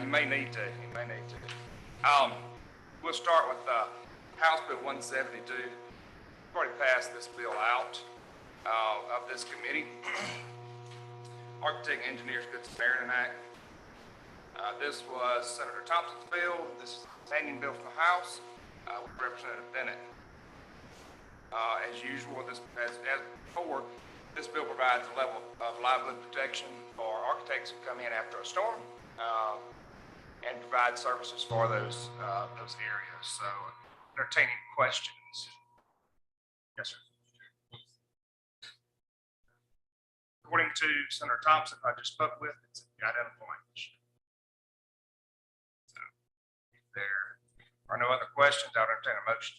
You may need to. You may need to. We'll start with House Bill 172. We've already passed this bill out of this committee. Architect and Engineers Good Samaritan Act. This was Senator Thompson's bill. This is a companion bill from the House with Representative Bennett. As usual, as before, this bill provides a level of liability protection for architects who come in after a storm and provide services for those areas. So, entertaining questions. Yes, sir. According to Senator Thompson, I just spoke with, it's identical language. So, if there are no other questions, I'll entertain a motion.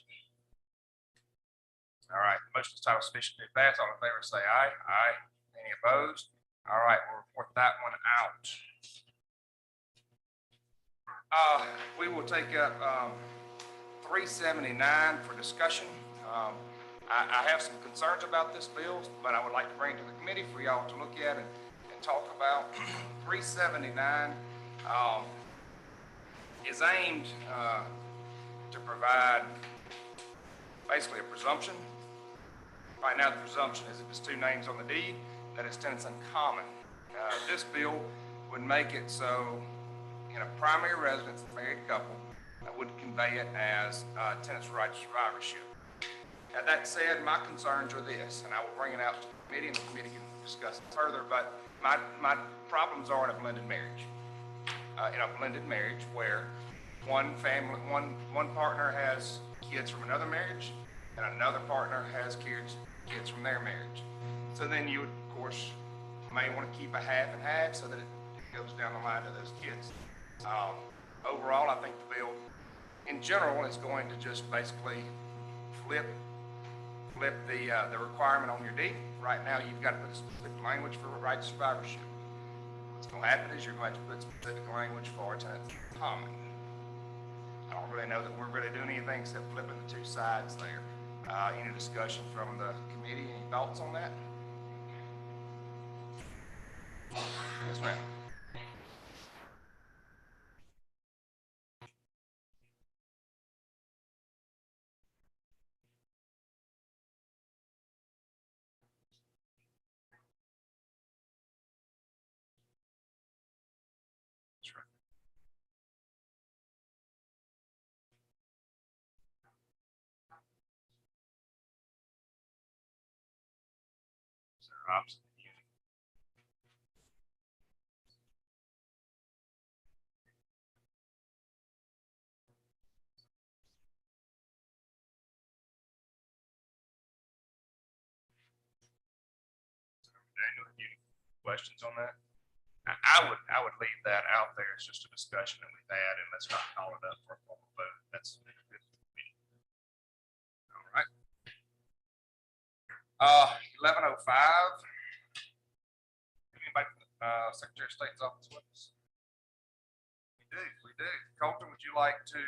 All right, the motion is titled sufficient to pass. All in favor say aye. Aye. Any opposed? All right, we'll report that one out. We will take up 379 for discussion. I have some concerns about this bill, but I would like to bring it to the committee for y'all to look at and talk about. 379 is aimed to provide basically a presumption. Right now, the presumption is if it's two names on the deed, that it's tenants in common. This bill would make it so in a primary residence, a married couple, would convey it as tenants' right to survivorship. Now, that said, my concerns are this, and I will bring it out to the committee, and the committee can discuss it further, but my problems are in a blended marriage. In a blended marriage where one partner has kids from another marriage, and another partner has kids from their marriage. So then you would, of course, may want to keep a half and half so that it goes down the line to those kids. Overall, I think the bill, in general, is going to just basically flip the requirement on your deed. Right now, you've got to put a specific language for right to survivorship. What's going to happen is you're going to put specific language for tenants in common. I don't really know that we're really doing anything except flipping the two sides there. Any discussion from the committee? Any thoughts on that? Yes, ma'am. That's right. Is there opposite? Daniel, have you any questions on that? I would leave that out there. It's just a discussion that we've had, and let's not call it up for a formal vote. That's good. All right. 11:05. Anybody from the Secretary of State's office with us? We do. Colton, would you like to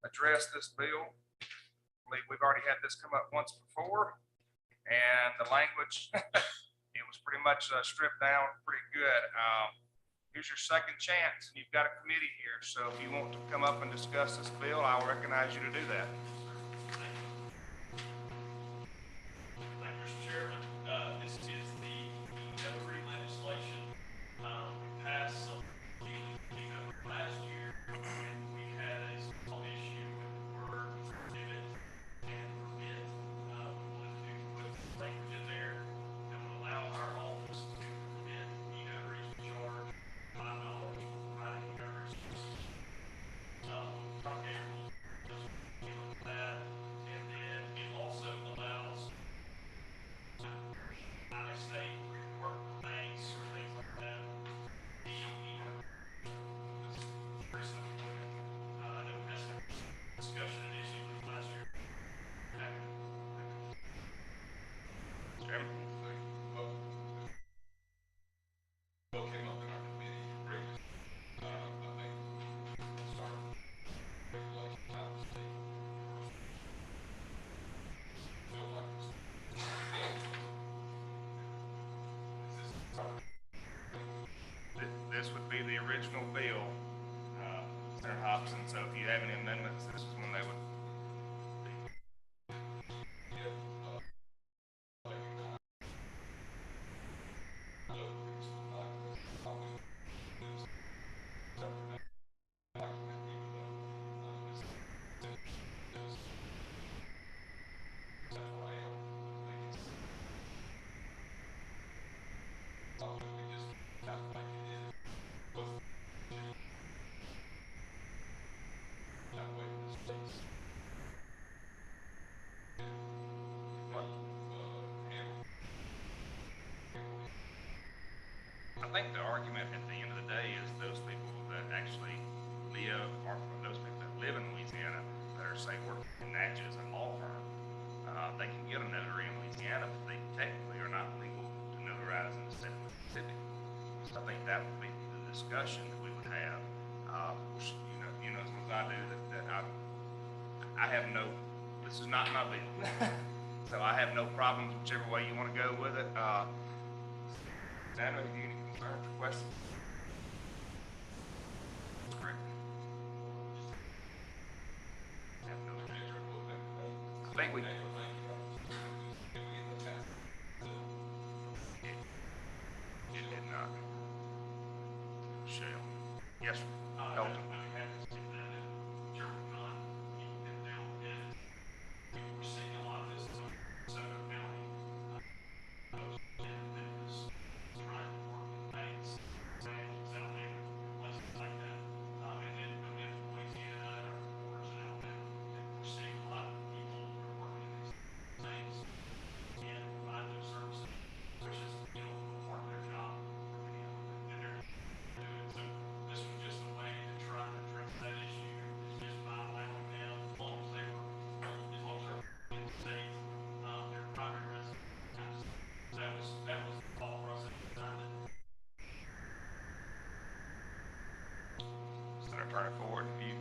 address this bill? I believe we've already had this come up once before, and the language it was pretty much stripped down pretty good. Here's your second chance, and you've got a committee here. So if you want to come up and discuss this bill, I'll recognize you to do that. Thank you, Mr. Chairman. This is the notary legislation. We passed some last year, and we had a small issue with the word prohibit and permit. We wanted to put language in there that would allow our office to permit e-notaries to charge $5 for providing e-notaries. That original bill, Senator Hobson, so if you have any amendments, this is when they would be. I think the argument at the end of the day is those people that actually live, or those people that live in Louisiana that are, say, working in Natchez and law firm, they can get a notary in Louisiana, but they technically are not legal to notarize in the state of Mississippi. So I think that would be the discussion that we would have. You know as much as I do that I have no. This is not my bill, so I have no problems whichever way you want to go with it. Sandra, have you any concerns or questions? Correct. I think we. It did not. Michelle. Yes, sir. Elton. Turn it forward if you.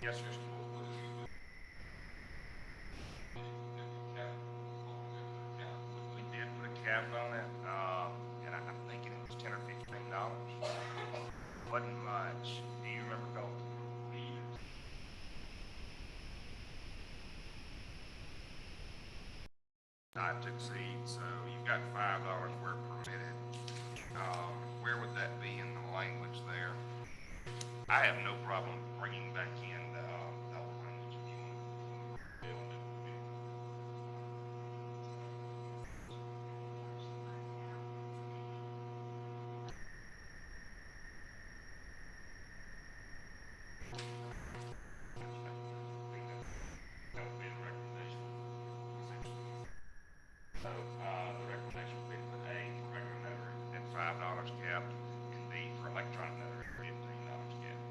Yes, sir. We did put a cap on it, and I think it was $10 or $15. Wasn't much. Do you remember, Colton? Not to exceed, so you've got $5 where permitted. Where would that be in the language there? I have no problem bringing back in the language if you want to build it. That would be the recommendation. So the recommendation would be for A for regular notary at $5 capped, and B for electronic notary at $15 capped.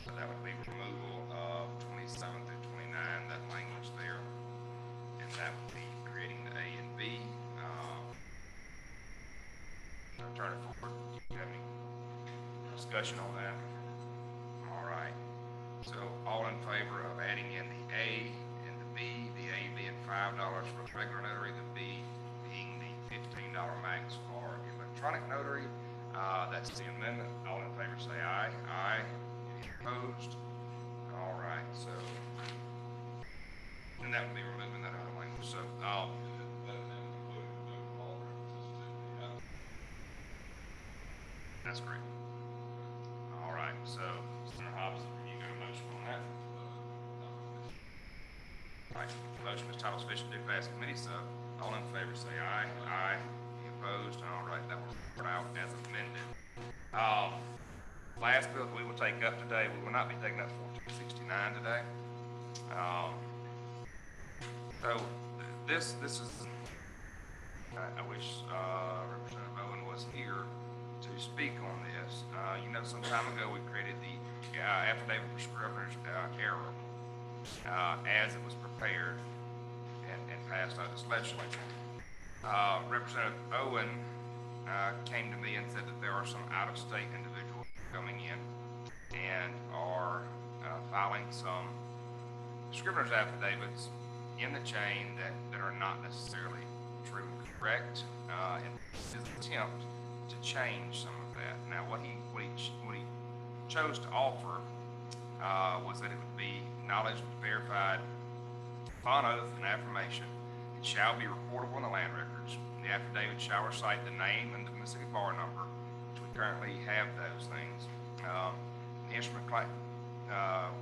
So that would be removal of 27 through 29, that language there, and that discussion on that? All right. So all in favor of adding in the A and the B, the A being $5 for regular notary, the B being the $15 max for electronic notary. That's the amendment. All in favor say aye. Aye. Any opposed? All right, so, and that would be removing that other language. So, that's great. All right, so, Senator Hobbs, you got a motion on that? All right, motion is title sufficient to pass committee, so all in favor say aye. Aye. Any opposed? All right, that will put out as amended. Last bill that we will take up today, we will not be taking up 1469 today. So this is, I wish Representative Owen was here to speak on this. You know, some time ago we created the affidavit for scrivener's error as it was prepared and passed out of this legislature. Representative Owen came to me and said that there are some out-of-state individuals coming in and are filing some scrivener's affidavits in the chain that are not necessarily true and correct, and his attempt to change some of that. Now, what he chose to offer was that it would be acknowledged, verified, upon oath and affirmation. It shall be reportable in the land records. The affidavit shall recite the name and the Mississippi bar number, which we currently have those things. The instrument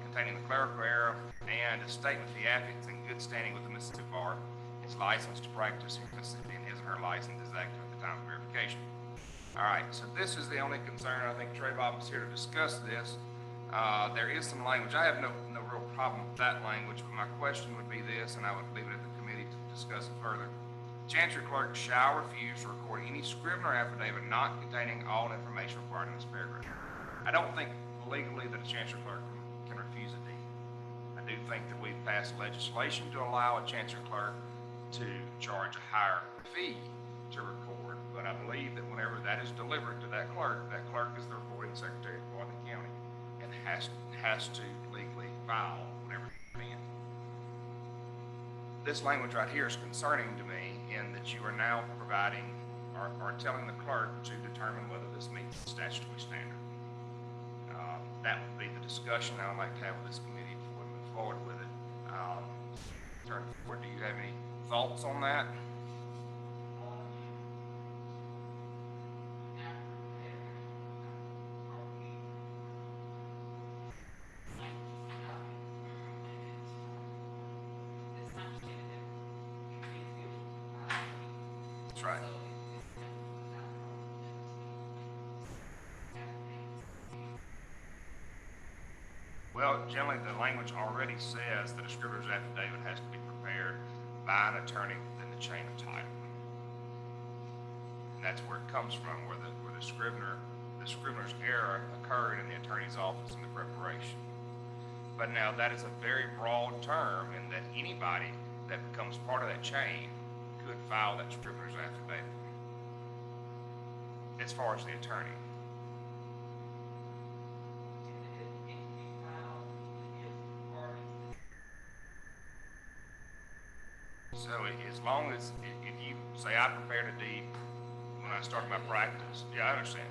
containing the clerical error and a statement the affidavit is in good standing with the Mississippi bar, is licensed to practice in Mississippi, and his or her license is active at the time of verification. All right, so this is the only concern. I think Trey Bob is here to discuss this. There is some language. I have no real problem with that language, but my question would be this, and I would leave it at the committee to discuss it further. Chancery clerk shall refuse to record any scrivener affidavit not containing all information required in this paragraph. I don't think legally that a chancery clerk can refuse a deed. I do think that we've passed legislation to allow a chancery clerk to charge a higher fee to record, but I believe that whenever that is delivered to that clerk is the recording secretary for the county and has to legally file whatever it's in. This language right here is concerning to me in that you are now providing or telling the clerk to determine whether this meets the statutory standard. That would be the discussion I would like to have with this committee before we move forward with it. Do you have any thoughts on that? That's right. Well, generally the language already says that a scrivener's affidavit has to be prepared by an attorney within the chain of title. And that's where it comes from, where the scrivener's error occurred in the attorney's office in the preparation. But now that is a very broad term in that anybody that becomes part of that chain could file that scrivener's affidavit as far as the attorney. So as long as, if you say I prepared a deed when I started my practice, yeah, I understand.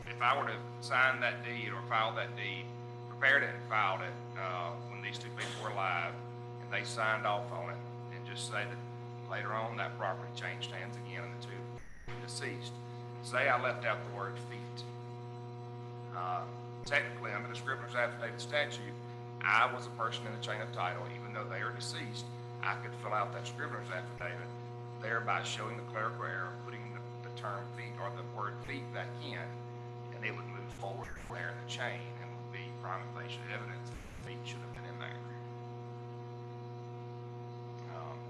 If I were to sign that deed or file that deed, prepared it and filed it when these two people were alive, and they signed off on it, and just say that later on that property changed hands again and the two were deceased. Say I left out the word feet. Technically, under the scrivener's affidavit statute, I was a person in the chain of title, even though they are deceased. I could fill out that scrivener's affidavit, thereby showing the clerical error, putting the term feet or the word feet back in, and it would move forward from there in the chain and would be prima facie evidence that the feet should have been in there.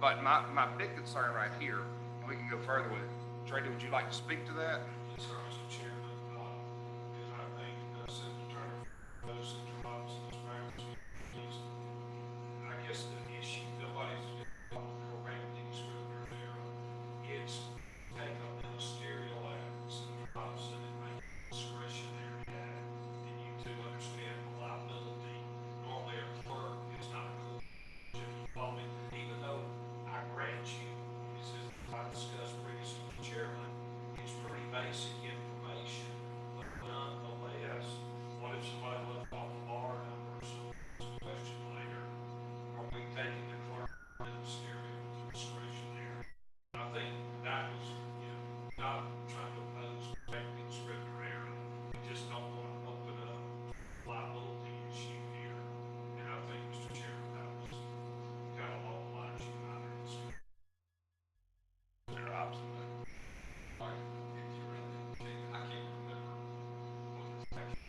But my big concern right here, and we can go further with it. Trey, would you like to speak to that? Yes, sir, Mr. Chairman. Is I think Senator Turner knows that Rob's practice is, I guess the issue nobody's correct any scrivener there is take a ministerial act, Senator Robson, and make discretionary act basic information, but nonetheless, what if somebody left off the bar number, some question later? Are we taking the clerk ministerial discretion there? I think that was, not trying to oppose correcting scrivener error. We just don't want to open up liability issue here. And I think, Mr. Chairman, that was kind of all the lines you and I had discussed. They're absolutely. Like, if you really, I can't remember what the section.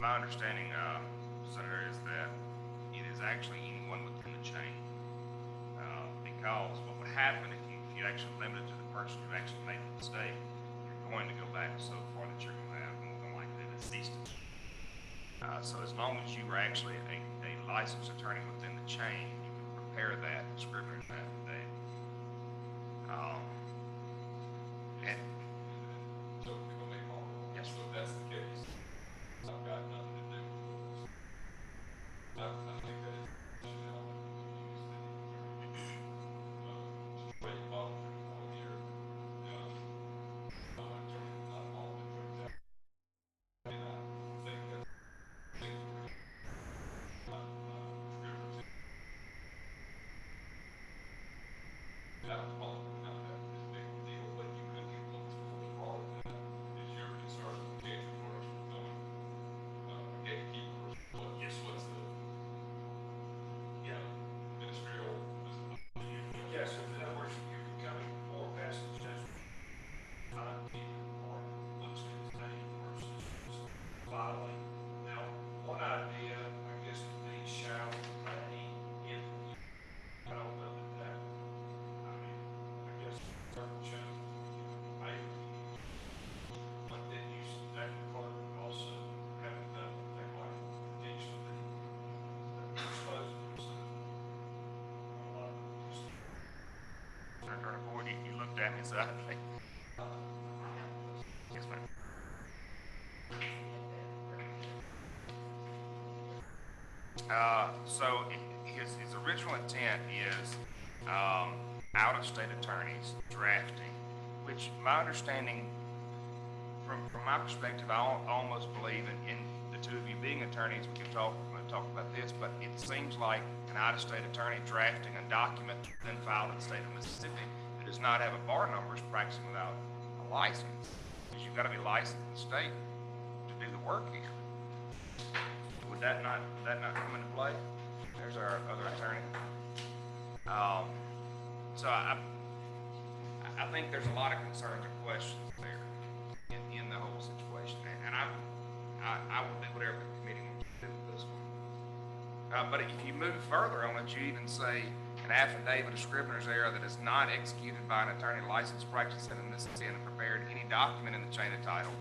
My understanding, Senator, is that it is actually anyone within the chain. Because what would happen if you actually limit it to the person who actually made the mistake, you're going to go back so far that you're going to have more than likely a cease. So as long as you were actually a licensed attorney within the chain, you can prepare that scrivener's affidavit. And So, yes, so if that's the case, I've got nothing to do with this. I think that it should help use the straight voluntary form here. Attorney, not all the attorneys. And I think that's that was probably not that this big deal, but you could get close to the part of that is your concern with catching first becoming gatekeepers. But yes, what's the ministerial yes, in other words, you're becoming more passive judgment. Or looks at his name versus filing. Now, one idea, I guess, would be shall may in. I don't know that. I mean, I guess certain shows, may. But then you that clerk would also have done thing like potentially exposing themselves. Senator Boyd, you looked at me, so I think. Yes, ma'am. So his original intent is out-of-state attorneys drafting, which my understanding, from my perspective, I almost believe in the two of you being attorneys, we could talk about this, but it seems like an out-of-state attorney drafting a document then filed in the state of Mississippi who does not have a bar number is practicing without a license. Because you've got to be licensed in the state to do the work here. Would that not come into play? There's our other attorney. So I think there's a lot of concerns and questions there in the whole situation, and I will do whatever the committee wants to do with this one. But if you move further on it, you even say an affidavit of scrivener's error that is not executed by an attorney licensed practicing in Mississippi and prepared any document in the chain of title,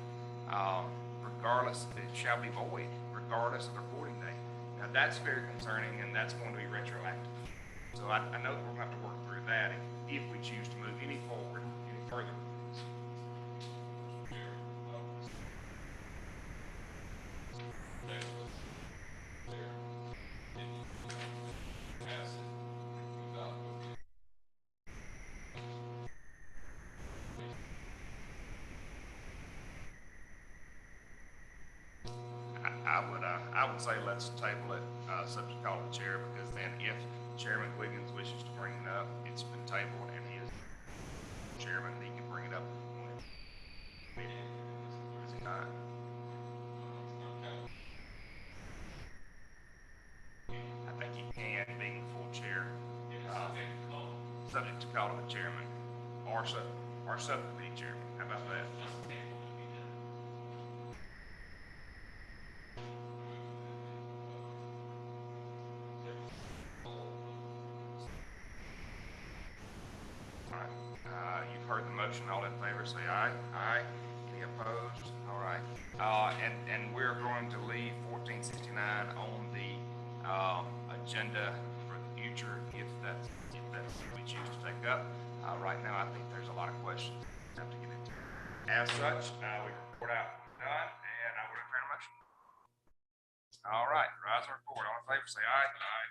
regardless, it shall be void, regardless of the reporting date. Now that's very concerning, and that's going to be retroactive. So I know that we're going to have to work through that if we choose to move any further. I would say let's table it, subject to call of the chair, because then if Chairman Wiggins wishes to bring it up, it's been tabled, and he is chairman, he can bring it up when is he not? I think he can, being the full chair, subject to call of the chairman, R7 to be chairman. How about that? All right, you've heard the motion. All in favor, say aye. Aye. Any opposed? All right. And we're going to leave 1469 on the agenda for the future if that's what we choose to take up. Right now, I think there's a lot of questions we have to get into. As such, we report out done, and I would entertain a motion. All right, rise and report. All in favor, say aye. Aye.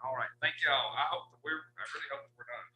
All right, thank y'all. I really hope that we're done.